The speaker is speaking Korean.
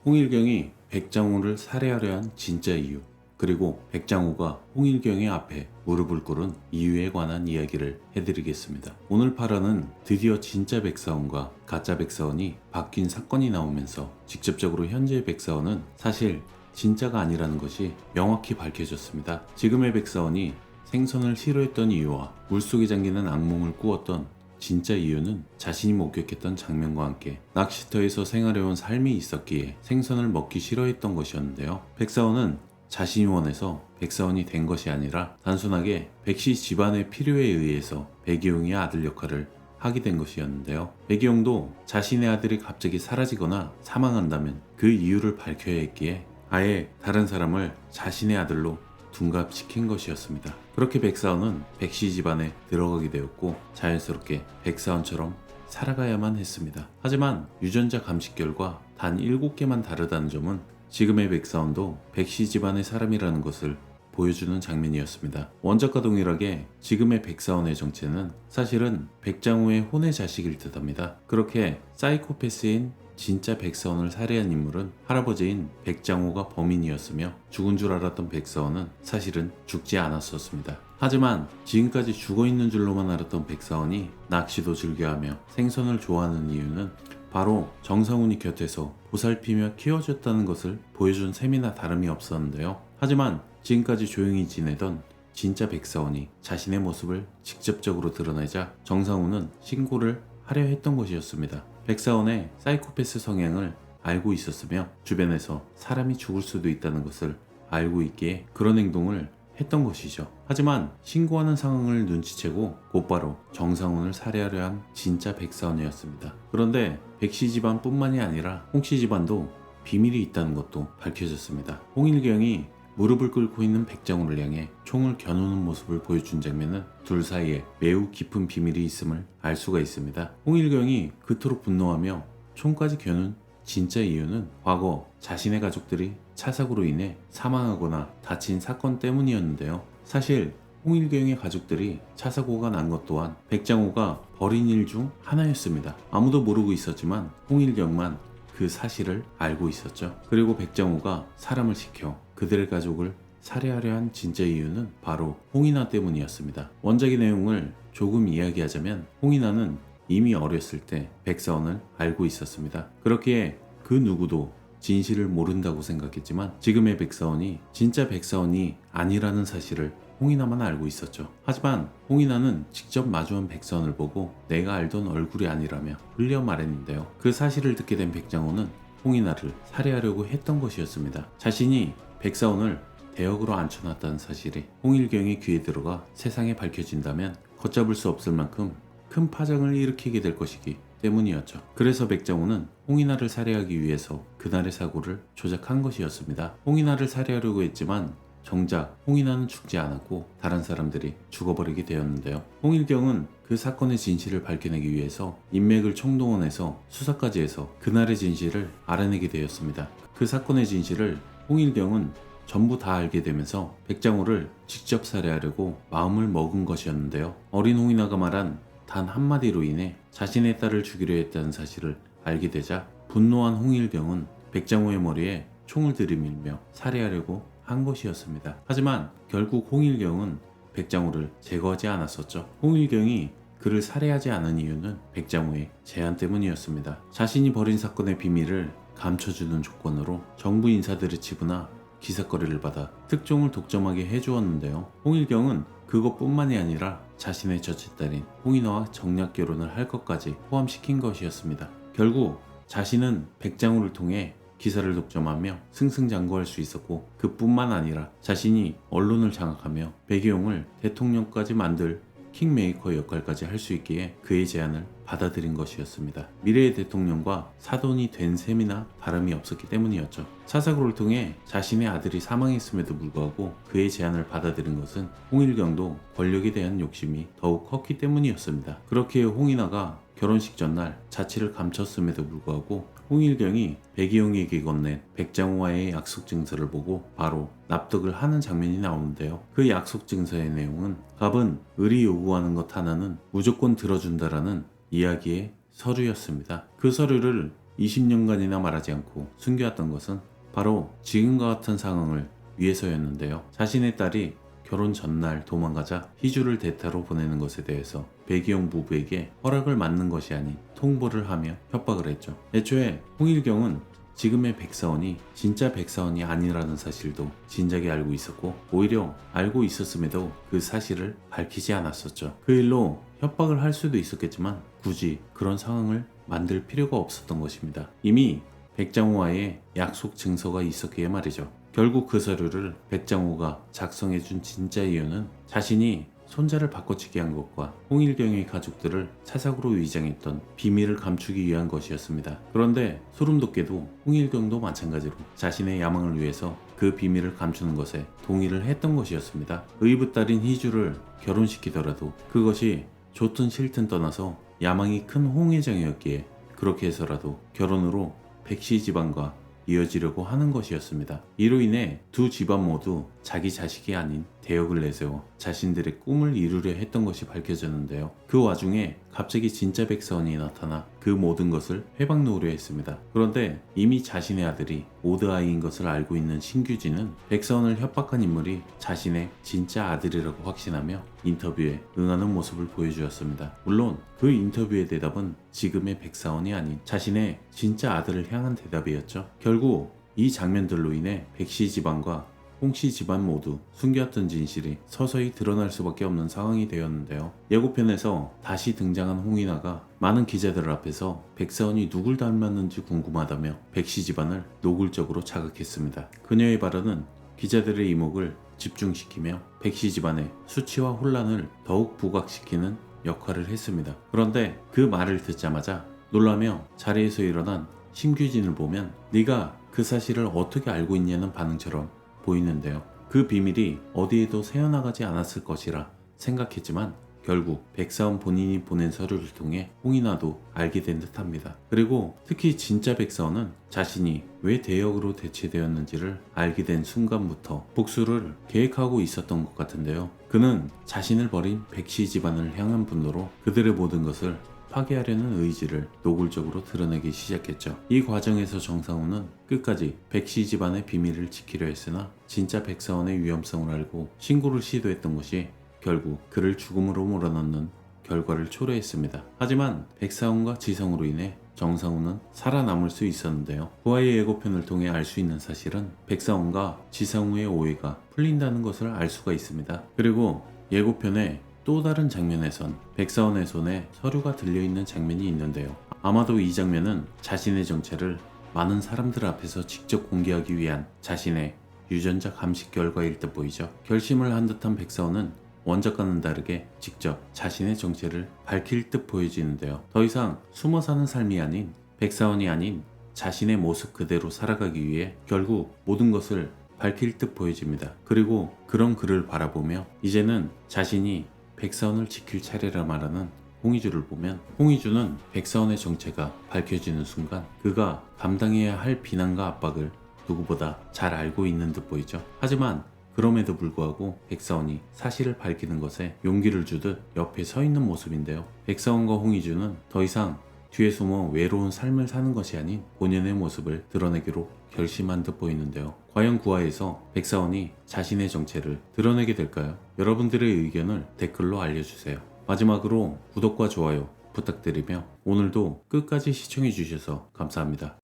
홍일경이 백장호를 살해하려 한 진짜 이유, 그리고 백장호가 홍일경의 앞에 무릎을 꿇은 이유에 관한 이야기를 해드리겠습니다. 오늘 파라는 드디어 진짜 백사원과 가짜 백사원이 바뀐 사건이 나오면서 직접적으로 현재의 백사원은 사실 진짜가 아니라는 것이 명확히 밝혀졌습니다. 지금의 백사원이 생선을 싫어했던 이유와 물속에 잠기는 악몽을 꾸었던 진짜 이유는 자신이 목격했던 장면과 함께 낚시터에서 생활해온 삶이 있었기에 생선을 먹기 싫어했던 것이었는데요. 백사원은 자신이 원해서 백사원이 된 것이 아니라 단순하게 백씨 집안의 필요에 의해서 백이용의 아들 역할을 하게 된 것이었는데요. 백이용도 자신의 아들이 갑자기 사라지거나 사망한다면 그 이유를 밝혀야 했기에 아예 다른 사람을 자신의 아들로 둔갑시킨 것이었습니다. 그렇게 백사원은 백씨 집안에 들어가게 되었고 자연스럽게 백사원처럼 살아가야만 했습니다. 하지만 유전자 감식 결과 단 7개만 다르다는 점은 지금의 백사원도 백씨 집안의 사람이라는 것을 보여주는 장면이었습니다. 원작과 동일하게 지금의 백사원의 정체는 사실은 백장호의 혼의 자식일 듯합니다. 그렇게 사이코패스인 진짜 백사원을 살해한 인물은 할아버지인 백장호가 범인이었으며 죽은 줄 알았던 백사원은 사실은 죽지 않았었습니다. 하지만 지금까지 죽어있는 줄로만 알았던 백사원이 낚시도 즐겨하며 생선을 좋아하는 이유는 바로 정상훈이 곁에서 보살피며 키워줬다는 것을 보여준 셈이나 다름이 없었는데요. 하지만 지금까지 조용히 지내던 진짜 백사원이 자신의 모습을 직접적으로 드러내자 정상훈은 신고를 하려 했던 것이었습니다. 백사원의 사이코패스 성향을 알고 있었으며 주변에서 사람이 죽을 수도 있다는 것을 알고 있기에 그런 행동을 했던 것이죠. 하지만 신고하는 상황을 눈치채고 곧바로 정상훈을 살해하려 한 진짜 백사원이었습니다. 그런데 백씨 집안뿐만이 아니라 홍씨 집안도 비밀이 있다는 것도 밝혀졌습니다. 홍일경이 무릎을 꿇고 있는 백장호를 향해 총을 겨누는 모습을 보여준 장면은 둘 사이에 매우 깊은 비밀이 있음을 알 수가 있습니다. 홍일경이 그토록 분노하며 총까지 겨눈 진짜 이유는 과거 자신의 가족들이 차 사고로 인해 사망하거나 다친 사건 때문이었는데요. 사실 홍일경의 가족들이 차 사고가 난 것 또한 백장호가 벌인 일 중 하나였습니다. 아무도 모르고 있었지만 홍일경만 그 사실을 알고 있었죠. 그리고 백장호가 사람을 시켜 그들의 가족을 살해하려 한 진짜 이유는 바로 홍인아 때문이었습니다. 원작의 내용을 조금 이야기하자면 홍인아는 이미 어렸을 때 백사원을 알고 있었습니다. 그렇기에 그 누구도 진실을 모른다고 생각했지만 지금의 백사원이 진짜 백사원이 아니라는 사실을 홍인아만 알고 있었죠. 하지만 홍인아는 직접 마주한 백사원을 보고 내가 알던 얼굴이 아니라며 흘려 말했는데요. 그 사실을 듣게 된 백장호는 홍인아를 살해하려고 했던 것이었습니다. 자신이 백사원을 대역으로 앉혀놨다는 사실이 홍일경의 귀에 들어가 세상에 밝혀진다면 걷잡을 수 없을 만큼 큰 파장을 일으키게 될 것이기 때문이었죠. 그래서 백장호는 홍인아를 살해하기 위해서 그날의 사고를 조작한 것이었습니다. 홍인아를 살해하려고 했지만 정작 홍인아는 죽지 않았고 다른 사람들이 죽어버리게 되었는데요. 홍일경은 그 사건의 진실을 밝혀내기 위해서 인맥을 총동원해서 수사까지 해서 그날의 진실을 알아내게 되었습니다. 그 사건의 진실을 홍일경은 전부 다 알게 되면서 백장호를 직접 살해하려고 마음을 먹은 것이었는데요. 어린 홍인아가 말한 단 한마디로 인해 자신의 딸을 죽이려 했다는 사실을 알게 되자 분노한 홍일경은 백장호의 머리에 총을 들이밀며 살해하려고 한 것이었습니다. 하지만 결국 홍일경은 백장호를 제거하지 않았었죠. 홍일경이 그를 살해하지 않은 이유는 백장호의 제안 때문이었습니다. 자신이 벌인 사건의 비밀을 감춰주는 조건으로 정부 인사들의 치부나 기사거리를 받아 특종을 독점하게 해주었는데요. 홍일경은 그것뿐만이 아니라 자신의 첫째 딸인 홍인아와 정략 결혼을 할 것까지 포함시킨 것이었습니다. 결국 자신은 백장호를 통해 기사를 독점하며 승승장구할 수 있었고 그뿐만 아니라 자신이 언론을 장악하며 백이용을 대통령까지 만들 킹메이커 역할까지 할 수 있기에 그의 제안을 받아들인 것이었습니다. 미래의 대통령과 사돈이 된 셈이나 다름이 없었기 때문이었죠. 사사고를 통해 자신의 아들이 사망했음에도 불구하고 그의 제안을 받아들인 것은 홍일경도 권력에 대한 욕심이 더욱 컸기 때문이었습니다. 그렇기에 홍인아가 결혼식 전날 자취를 감췄음에도 불구하고 홍일경이 백이용에게 건넨 백장호와의 약속 증서를 보고 바로 납득을 하는 장면이 나오는데요. 그 약속 증서의 내용은 갑은 을이 요구하는 것 하나는 무조건 들어준다라는 이야기의 서류였습니다. 그 서류를 20년간이나 말하지 않고 숨겨왔던 것은 바로 지금과 같은 상황을 위해서였는데요. 자신의 딸이 결혼 전날 도망가자 희주를 대타로 보내는 것에 대해서 배기영 부부에게 허락을 받는 것이 아닌 통보를 하며 협박을 했죠. 애초에 홍일경은 지금의 백사원이 진짜 백사원이 아니라는 사실도 진작에 알고 있었고, 오히려 알고 있었음에도 그 사실을 밝히지 않았었죠. 그 일로 협박을 할 수도 있었겠지만 굳이 그런 상황을 만들 필요가 없었던 것입니다. 이미 백장호와의 약속 증서가 있었기에 말이죠. 결국 그 서류를 백장호가 작성해준 진짜 이유는 자신이 손자를 바꿔치기 한 것과 홍일경의 가족들을 차삭으로 위장했던 비밀을 감추기 위한 것이었습니다. 그런데 소름 돋게도 홍일경도 마찬가지로 자신의 야망을 위해서 그 비밀을 감추는 것에 동의를 했던 것이었습니다. 의붓 딸인 희주를 결혼시키더라도 그것이 좋든 싫든 떠나서 야망이 큰 홍 회장이었기에 그렇게 해서라도 결혼으로 백씨 집안과 이어지려고 하는 것이었습니다. 이로 인해 두 집안 모두 자기 자식이 아닌 대역을 내세워 자신들의 꿈을 이루려 했던 것이 밝혀졌는데요. 그 와중에 갑자기 진짜 백사원이 나타나 그 모든 것을 회방 놓으려 했습니다. 그런데 이미 자신의 아들이 오드아이인 것을 알고 있는 신규진은 백사원을 협박한 인물이 자신의 진짜 아들이라고 확신하며 인터뷰에 응하는 모습을 보여주었습니다. 물론 그 인터뷰의 대답은 지금의 백사원이 아닌 자신의 진짜 아들을 향한 대답이었죠. 결국 이 장면들로 인해 백씨 집안과 홍씨 집안 모두 숨겨왔던 진실이 서서히 드러날 수밖에 없는 상황이 되었는데요. 예고편에서 다시 등장한 홍인아가 많은 기자들 앞에서 백사원이 누굴 닮았는지 궁금하다며 백씨 집안을 노골적으로 자극했습니다. 그녀의 발언은 기자들의 이목을 집중시키며 백씨 집안의 수치와 혼란을 더욱 부각시키는 역할을 했습니다. 그런데 그 말을 듣자마자 놀라며 자리에서 일어난 신규진을 보면 네가 그 사실을 어떻게 알고 있냐는 반응처럼 보이는데요. 그 비밀이 어디에도 새어나가지 않았을 것이라 생각했지만 결국 백사원 본인이 보낸 서류를 통해 홍인아도 알게 된 듯합니다. 그리고 특히 진짜 백사원은 자신이 왜 대역으로 대체되었는지를 알게 된 순간부터 복수를 계획하고 있었던 것 같은데요. 그는 자신을 버린 백씨 집안을 향한 분노로 그들의 모든 것을 파괴하려는 의지를 노골적으로 드러내기 시작했죠. 이 과정에서 정상훈은 끝까지 백씨 집안의 비밀을 지키려 했으나 진짜 백사원의 위험성을 알고 신고를 시도했던 것이 결국 그를 죽음으로 몰아넣는 결과를 초래했습니다. 하지만 백사원과 지성으로 인해 정상훈은 살아남을 수 있었는데요. 부하의 예고편을 통해 알 수 있는 사실은 백사원과 지성우의 오해가 풀린다는 것을 알 수가 있습니다. 그리고 예고편에 또 다른 장면에선 백사원의 손에 서류가 들려있는 장면이 있는데요. 아마도 이 장면은 자신의 정체를 많은 사람들 앞에서 직접 공개하기 위한 자신의 유전자 감식 결과일 듯 보이죠. 결심을 한 듯한 백사원은 원작과는 다르게 직접 자신의 정체를 밝힐 듯 보여지는데요. 더 이상 숨어 사는 삶이 아닌 백사원이 아닌 자신의 모습 그대로 살아가기 위해 결국 모든 것을 밝힐 듯 보여집니다. 그리고 그런 그를 바라보며 이제는 자신이 백사원을 지킬 차례라 말하는 홍희주를 보면 홍희주는 백사원의 정체가 밝혀지는 순간 그가 감당해야 할 비난과 압박을 누구보다 잘 알고 있는 듯 보이죠. 하지만 그럼에도 불구하고 백사원이 사실을 밝히는 것에 용기를 주듯 옆에 서 있는 모습인데요. 백사원과 홍희주는 더 이상 뒤에 숨어 외로운 삶을 사는 것이 아닌 본연의 모습을 드러내기로 결심한 듯 보이는데요. 과연 구화에서 백사원이 자신의 정체를 드러내게 될까요? 여러분들의 의견을 댓글로 알려주세요. 마지막으로 구독과 좋아요 부탁드리며 오늘도 끝까지 시청해주셔서 감사합니다.